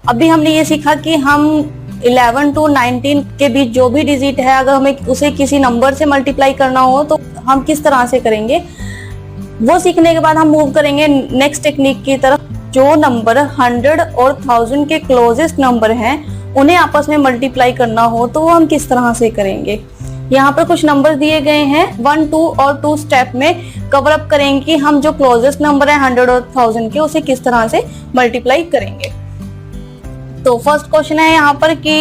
अभी हमने ये सीखा कि हम 11 to 19 के बीच जो भी डिजिट है, अगर हमें उसे किसी नंबर से मल्टीप्लाई करना हो तो हम किस तरह से करेंगे, वो सीखने के बाद हम मूव करेंगे नेक्स्ट टेक्निक की तरफ। जो नंबर 100 और 1000 के क्लोजेस्ट नंबर हैं उन्हें आपस में मल्टीप्लाई करना हो तो वो हम किस तरह से करेंगे। यहाँ पर कुछ नंबर दिए गए हैं, 1, 2 और 2 स्टेप में कवर अप करेंगे कि हम जो क्लोजेस्ट नंबर है 100 और 1000 के उसे किस तरह से मल्टीप्लाई करेंगे। तो फर्स्ट क्वेश्चन है यहाँ पर कि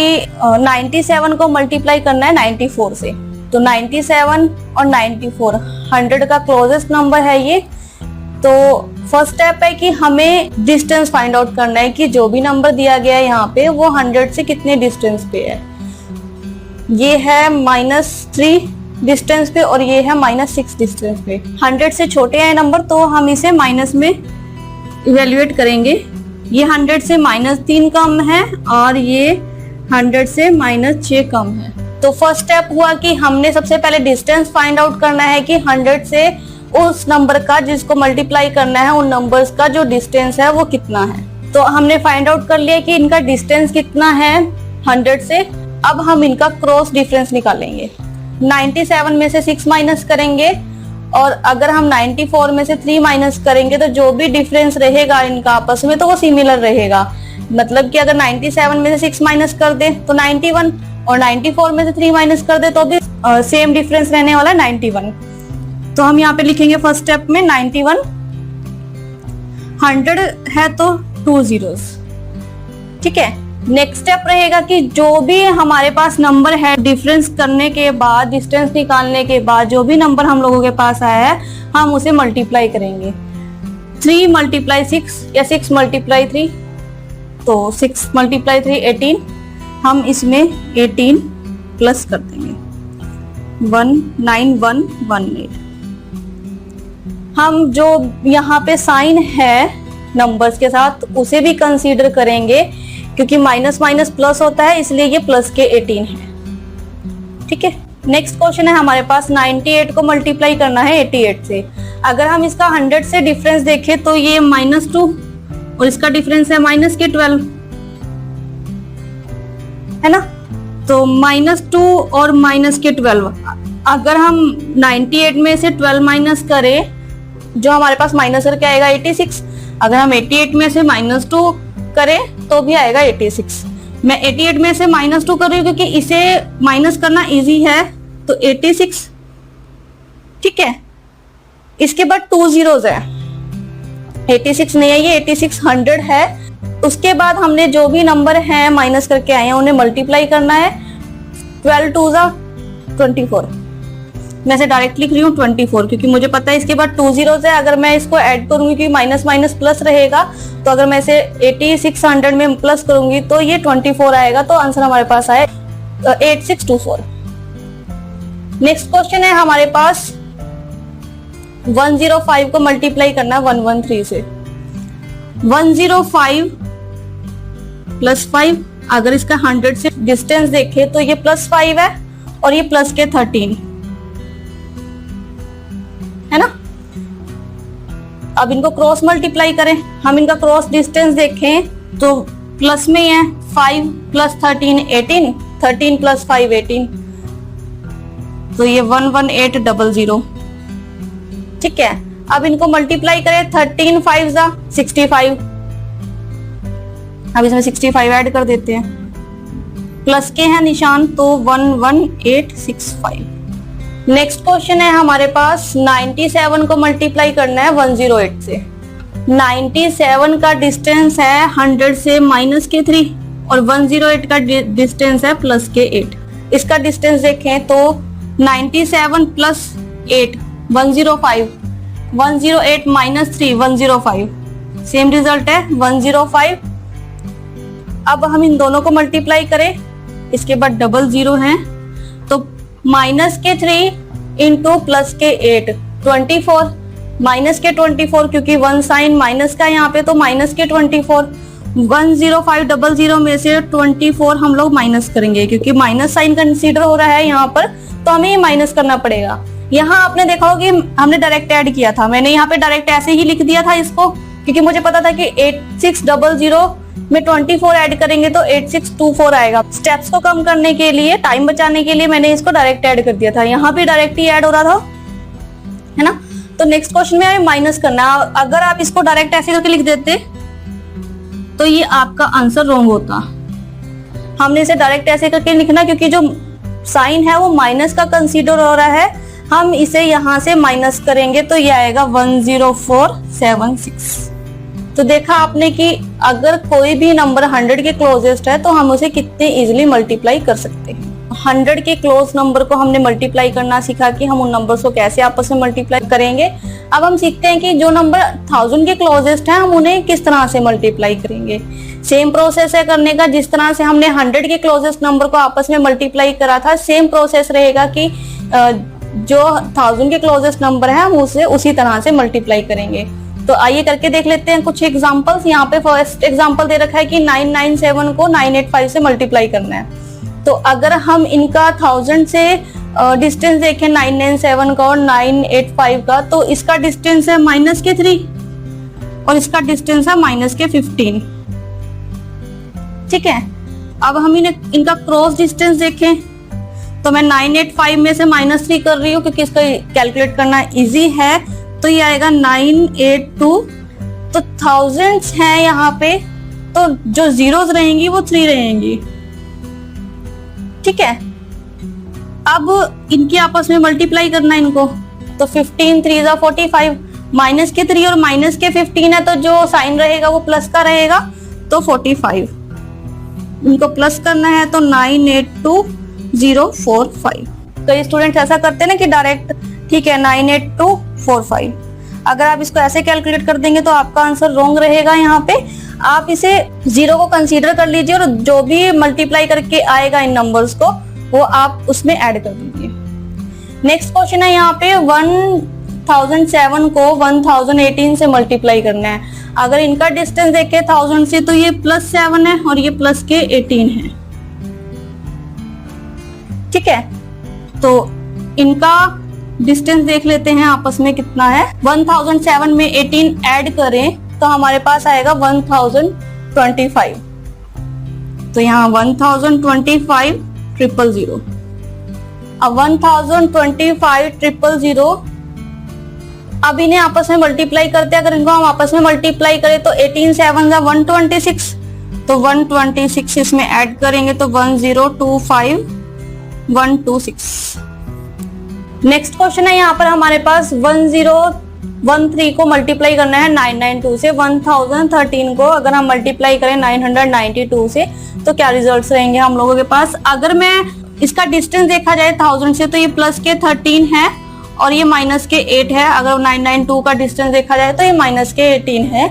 97 को मल्टीप्लाई करना है 94 से। तो 97 और 94 100 का क्लोजेस्ट नंबर है ये। तो फर्स्ट स्टेप है कि हमें डिस्टेंस फाइंड आउट करना है कि जो भी नंबर दिया गया है यहाँ पे वो 100 से कितने डिस्टेंस पे है। ये है -3 डिस्टेंस पे और ये है -6 डिस्टेंस पे। 100 से छोटे हैं नंबर तो हम इसे माइनस में इवेल्युएट करेंगे। ये 100 से -3 कम है और ये 100 से -6 कम है। तो फर्स्ट स्टेप हुआ कि हमने सबसे पहले डिस्टेंस फाइंड आउट करना है कि 100 से उस नंबर का जिसको मल्टीप्लाई करना है उन नंबर्स का जो डिस्टेंस है वो कितना है। तो हमने फाइंड आउट कर लिया कि इनका डिस्टेंस कितना है 100 से। अब हम इनका क्रॉस डिफरेंस निकालेंगे। 97 में से 6 माइनस करेंगे और अगर हम 94 में से 3 माइनस करेंगे तो जो भी डिफरेंस रहेगा इनका आपस में तो वो सिमिलर रहेगा। मतलब कि अगर 97 में से 6 माइनस कर दे तो 91 और 94 में से 3 माइनस कर दे तो भी सेम डिफरेंस रहने वाला 91। तो हम यहाँ पे लिखेंगे फर्स्ट स्टेप में 91, 100 है तो 2 zeros, ठीक है। नेक्स्ट स्टेप रहेगा कि जो भी हमारे पास नंबर है डिफरेंस करने के बाद, डिस्टेंस निकालने के बाद जो भी नंबर हम लोगों के पास आया है हम उसे मल्टीप्लाई करेंगे। 3 × 6 या 6 × 3, तो 6 × 3 18। हम इसमें 18 प्लस कर देंगे 19118। हम जो यहाँ पे साइन है नंबर्स के साथ उसे भी कंसीडर करेंगे क्योंकि माइनस माइनस प्लस होता है इसलिए ये प्लस के 18 है, ठीक है। नेक्स्ट क्वेश्चन है हमारे पास 98 को मल्टीप्लाई करना है 88 से। अगर हम इसका 100 से डिफरेंस देखें तो ये -2 और इसका डिफरेंस है -12, है ना। तो -2 और -12, अगर हम 98 में से 12 माइनस करें जो हमारे पास माइनस करके आएगा 86। अगर हम 88 में से -2 करें तो भी आएगा 86। मैं 88 में से -2 कर रही हूँ क्योंकि इसे माइनस करना इजी है, तो 86, ठीक है। इसके बाद 2 zeros है, 86 नहीं है ये, 86 100 है। उसके बाद हमने जो भी नंबर है माइनस करके आए हैं उन्हें मल्टीप्लाई करना है। 12 2 24, मैं से डायरेक्ट लिख रही हूँ 24 क्योंकि मुझे पता है इसके बाद 2 zeros है। अगर मैं इसको ऐड करूंगी कि माइनस माइनस प्लस रहेगा तो अगर मैं इसे 8600 में प्लस करूंगी तो ये 24 आएगा। तो आंसर हमारे पास आए 8624। नेक्स्ट क्वेश्चन है हमारे पास 105 को मल्टीप्लाई करना है 113 से। 105 + 5, अगर इसका 100 से डिस्टेंस देखें तो ये +5 है और ये प्लस के 13 है ना। अब इनको क्रॉस मल्टीप्लाई करें। हम इनका क्रॉस डिस्टेंस देखें तो प्लस में है 5 + 13 18, 13 + 5 18, तो ये 11800, ठीक है। अब इनको मल्टीप्लाई करें 13 5 = 65। अब इसमें 65 ऐड कर देते हैं, प्लस के हैं निशान तो 11865। नेक्स्ट क्वेश्चन है हमारे पास 97 को मल्टीप्लाई करना है 108 से। 97 का डिस्टेंस है 100 से -3 और 108 का डिस्टेंस है +8। इसका डिस्टेंस देखें तो 97 + 8 105, 108 - 3 105, सेम रिजल्ट है 105। अब हम इन दोनों को मल्टीप्लाई करें, इसके बाद डबल 0 है तो -3 × +8 24, -24 क्योंकि 1 साइन माइनस का यहाँ पे तो -24। 10500 में से 24 हम लोग माइनस करेंगे क्योंकि माइनस साइन कंसीडर हो रहा है यहाँ पर, तो हमें ये माइनस करना पड़ेगा। यहाँ आपने देखा होगा कि हमने डायरेक्ट ऐड किया था, मैंने यहाँ पे डायरेक्ट ऐसे ही लिख दिया था इसको क्योंकि मुझे पता था कि 8600 में 24 ऐड करेंगे तो 8624 आएगा। स्टेप्स को कम करने के लिए, टाइम बचाने के लिए मैंने इसको डायरेक्ट ऐड कर दिया था, यहाँ भी डायरेक्ट ही ऐड हो रहा था, है ना। तो नेक्स्ट क्वेश्चन में हमें माइनस करना है। अगर आप इसको डायरेक्ट ऐसे करके लिख देते तो ये आपका आंसर रॉन्ग होता। हमने इसे डायरेक्ट ऐसे करके लिखना, क्योंकि जो साइन है वो माइनस का कंसीडर हो रहा है, हम इसे यहाँ से माइनस करेंगे तो ये आएगा 10476। तो देखा आपने कि अगर कोई भी नंबर 100 के क्लोजेस्ट है तो हम उसे कितने इजीली मल्टीप्लाई कर सकते हैं। 100 के क्लोज नंबर को हमने मल्टीप्लाई करना सीखा कि हम उन नंबर्स को कैसे आपस में मल्टीप्लाई करेंगे। अब हम सीखते हैं कि जो नंबर 1000 के क्लोजेस्ट है हम उन्हें किस तरह से मल्टीप्लाई करेंगे। सेम प्रोसेस है करने का, जिस तरह से हमने 100 के क्लोजेस्ट नंबर को आपस में मल्टीप्लाई करा था, सेम प्रोसेस रहेगा कि जो 1000 के क्लोजेस्ट नंबर है हम उसे उसी तरह से मल्टीप्लाई करेंगे। तो आइए करके देख लेते हैं कुछ एग्जांपल्स। यहाँ पे फर्स्ट एग्जांपल दे रखा है कि 997 को 985 से मल्टीप्लाई करना है। तो अगर हम इनका 1000 से डिस्टेंस देखें 997 का और 985 का, तो इसका डिस्टेंस है -3 और इसका डिस्टेंस है -15। ठीक है, अब हम इनका क्रॉस डिस्टेंस देखें तो मैं 985 में से -3 कर रही हूँ क्योंकि इसका कैलकुलेट करना इजी है। तो ये आएगा 982। तो थाउजेंड्स है यहाँ पे, तो जो जीरोस रहेंगी वो 3 रहेंगी। ठीक है, अब इनकी आपस में मल्टीप्लाई करना है इनको। तो 15 3 45, माइनस के 3 और माइनस के 15 है, तो जो साइन रहेगा वो प्लस का रहेगा, तो 45। इनको प्लस करना है तो 982045। कई स्टूडेंट ऐसा करते हैं ना कि डायरेक्ट, ठीक है 98245। अगर आप इसको ऐसे कैलकुलेट कर देंगे तो आपका आंसर रॉन्ग रहेगा। यहाँ पे आप इसे 0 को कंसीडर कर लीजिए और जो भी मल्टीप्लाई करके आएगा इन नंबर्स को वो आप उसमें ऐड कर दीजिए। नेक्स्ट क्वेश्चन है यहाँ पे 1007 को 1018 से मल्टीप्लाई करना है। अगर इनका डिस्टेंस देखें 1000 से, तो ये +7 है और ये प्लस के 18 है। ठीक है, तो इनका डिस्टेंस देख लेते हैं आपस में कितना है। 1007 में 18 ऐड करें तो हमारे पास आएगा 1025। तो यहाँ 1025 000। अब 1025 000, अब इन्हें आपस में मल्टीप्लाई करते हैं। अगर इनको हम आपस में मल्टीप्लाई करें तो 18 7 126, तो 126 इसमें ऐड करेंगे तो 1025 126। नेक्स्ट क्वेश्चन है यहाँ पर हमारे पास 1013 को मल्टीप्लाई करना है 992 से। 1013 को अगर हम मल्टीप्लाई करें 992 से तो क्या रिजल्ट्स रहेंगे हम लोगों के पास। अगर मैं इसका डिस्टेंस देखा जाए 1000 से, तो ये प्लस के 13 है और ये माइनस के 8 है। अगर 992 का डिस्टेंस देखा जाए तो ये माइनस के 18 है।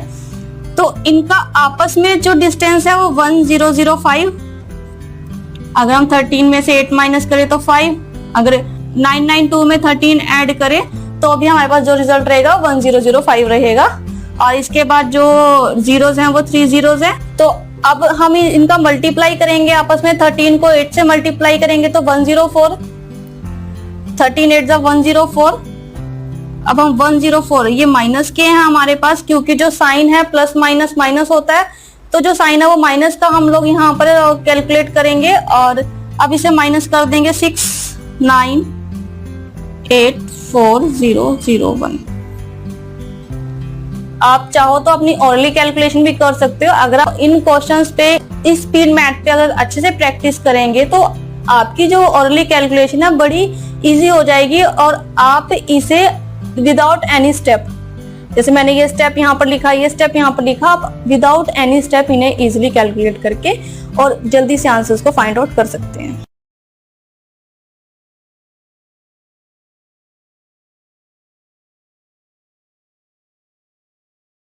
तो इनका आपस में जो डिस्टेंस है वो 1005। अगर हम 13 में से 8 माइनस करें तो 5। अगर 992 में 13 ऐड करें तो अभी हमारे पास जो रिजल्ट रहेगा 1005 रहेगा। और इसके बाद जो जीरोस हैं वो 3 जीरोस हैं। तो अब हम इनका मल्टीप्लाई करेंगे आपस में। 13 को 8 से मल्टीप्लाई करेंगे तो 104। 13 8 104। अब हम 104, ये माइनस के हैं हमारे पास, क्योंकि जो साइन है प्लस माइनस माइनस होता है, तो जो साइन है वो माइनस का हम लोग यहाँ पर कैलकुलेट करेंगे। और अब इसे माइनस कर देंगे 698401। आप चाहो तो अपनी ओरली कैलकुलेशन भी कर सकते हो। अगर आप इन क्वेश्चंस पे, इस स्पीड मैथ पे अगर अच्छे से प्रैक्टिस करेंगे तो आपकी जो ओरली कैलकुलेशन है बड़ी इजी हो जाएगी और आप इसे विदाउट एनी स्टेप, जैसे मैंने ये स्टेप यहाँ पर लिखा, ये स्टेप यहाँ पर लिखा, आप विदाउट एनी स्टेप इन्हें इजीली कैलकुलेट करके और जल्दी से आंसर्स को फाइंड आउट कर सकते हैं।